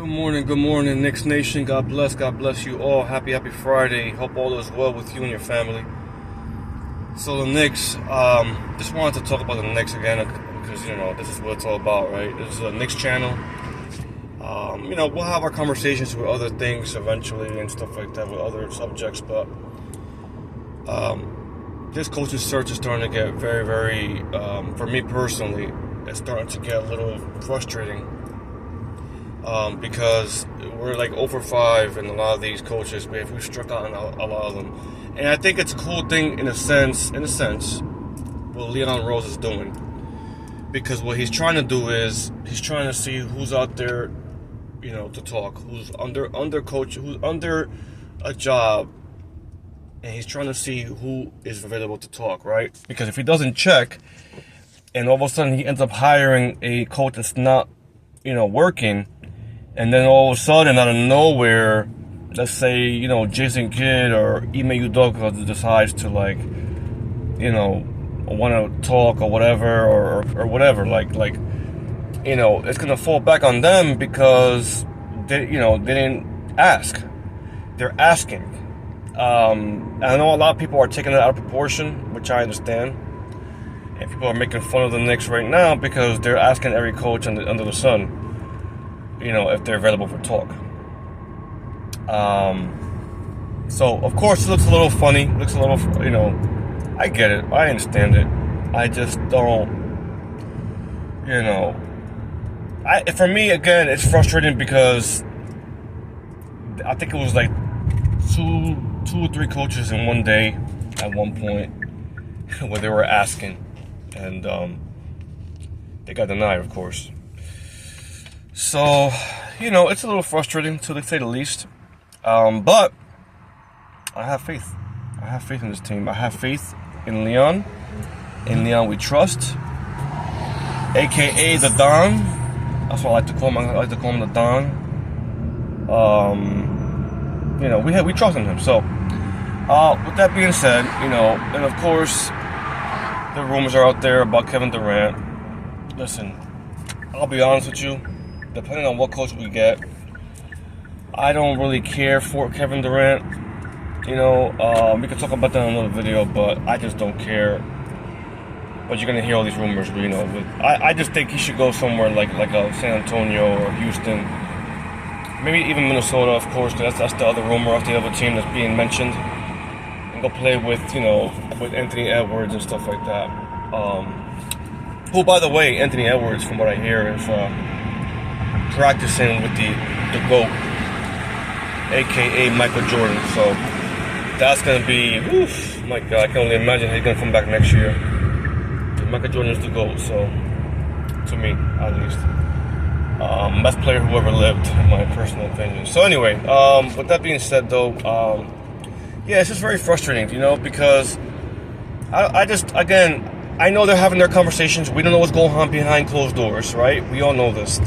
Good morning, Knicks Nation. God bless you all. Happy Friday. Hope all is well with you and your family. So the Knicks, just wanted to talk about the Knicks again because this is what it's all about, right? This is a Knicks channel. We'll have our conversations with other things eventually and stuff like that with other subjects, but this coaching search is starting to get very, very, for me personally, it's starting to get a little frustrating. Because we're like 0 for 5 in a lot of these coaches. We've struck out on a lot of them, and I think it's a cool thing in a sense, what Leon Rose is doing, because what he's trying to do is he's trying to see who's out there, to talk, who's under coach, who's under a job, and he's trying to see who is available to talk, right? Because if he doesn't check, and all of a sudden he ends up hiring a coach that's not, working. And then all of a sudden, out of nowhere, let's say, Jason Kidd or Ime Udoka decides to, want to talk or whatever, or whatever. It's going to fall back on them because, they didn't ask. They're asking. I know a lot of people are taking it out of proportion, which I understand. And people are making fun of the Knicks right now because they're asking every coach under the sun, if they're available for talk. So, of course, it looks a little funny. Looks a little, I get it. I understand it. I just don't, for me, again, it's frustrating because I think it was like two or three coaches in one day at one point where they were asking. And they got denied, of course. So, it's a little frustrating to say the least. But I have faith. I have faith in this team. I have faith in Leon. In Leon we trust. AKA the Don. That's what I like to call him. I like to call him the Don. We trust in him. So, with that being said, and of course, the rumors are out there about Kevin Durant. Listen, I'll be honest with you. Depending on what coach we get, I don't really care for Kevin Durant. We can talk about that in another video, but I just don't care. But you're gonna hear all these rumors. I just think he should go somewhere like a San Antonio or Houston, maybe even Minnesota, of course, because that's the other rumor. That's the other team that's being mentioned, and go play with with Anthony Edwards and stuff like that. Who, by the way, Anthony Edwards, from what I hear, is practicing with the GOAT, aka Michael Jordan. So that's gonna be, my God, I can only imagine how he's gonna come back next year. Michael Jordan is the GOAT, so to me, at least, best player who ever lived, in my personal opinion. So anyway, with that being said, though, it's just very frustrating, because I just, again, I know they're having their conversations. We don't know what's going on behind closed doors, right? We all know this.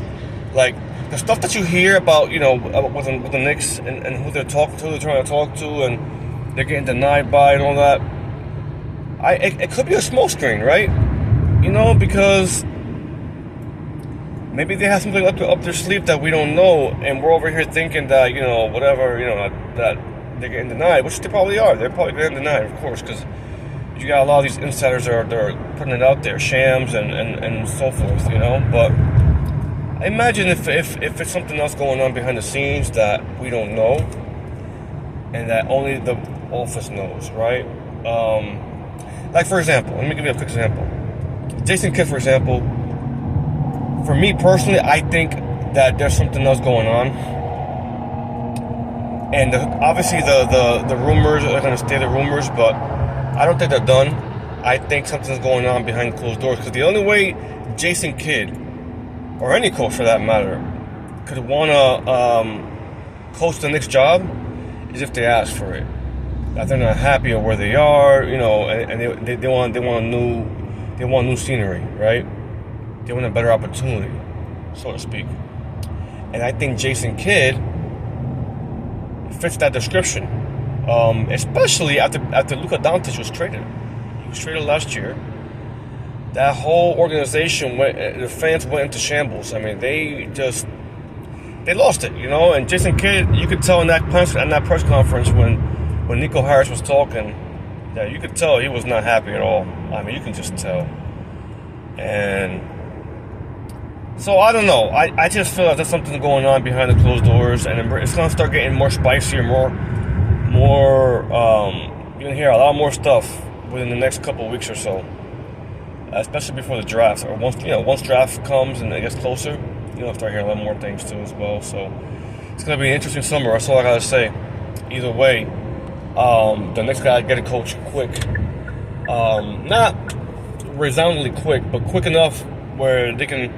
Like, the stuff that you hear about, with the Knicks and who they're talking to, they're trying to talk to, and they're getting denied by and all that. It could be a smokescreen, right? Because maybe they have something up their sleeve that we don't know, and we're over here thinking that, that they're getting denied, which they probably are. They're probably getting denied, of course, because you got a lot of these insiders that are putting it out there, shams and so forth, But I imagine if it's something else going on behind the scenes that we don't know, and that only the office knows, right? Like, for example, let me give you a quick example. Jason Kidd, for example, for me personally, I think that there's something else going on. And obviously the rumors are going to stay the rumors, but I don't think they're done. I think something's going on behind closed doors, because the only way Jason Kidd, or any coach for that matter, could want to coach the next job is if they ask for it. That they're not happy with where they are, and they want new scenery, right? They want a better opportunity, so to speak. And I think Jason Kidd fits that description, especially after Luka Doncic was traded. He was traded last year. That whole organization the fans went into shambles. I mean, they they lost it, you know. And Jason Kidd, you could tell in that press conference when Nico Harris was talking, that you could tell he was not happy at all. I mean, you can just tell. And so I don't know. I just feel like there's something going on behind the closed doors, and it's gonna start getting more spicier, more. You're gonna hear a lot more stuff within the next couple of weeks or so, especially before the draft, or once draft comes and it gets closer, you're gonna start hearing a lot more things too as well. So it's gonna be an interesting summer. That's all I gotta say. Either way, the next guy get a coach quick, not resoundingly quick, but quick enough where they can,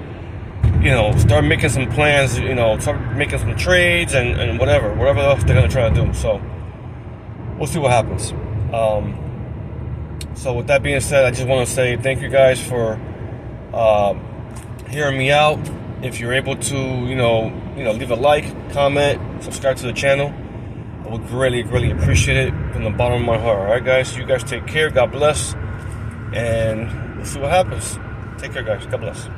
start making some plans, start making some trades and whatever else they're gonna try to do. So we'll see what happens. So with that being said, I just want to say thank you guys for hearing me out. If you're able to, leave a like, comment, subscribe to the channel, I would greatly, greatly appreciate it from the bottom of my heart. All right, guys? You guys take care. God bless. And we'll see what happens. Take care, guys. God bless.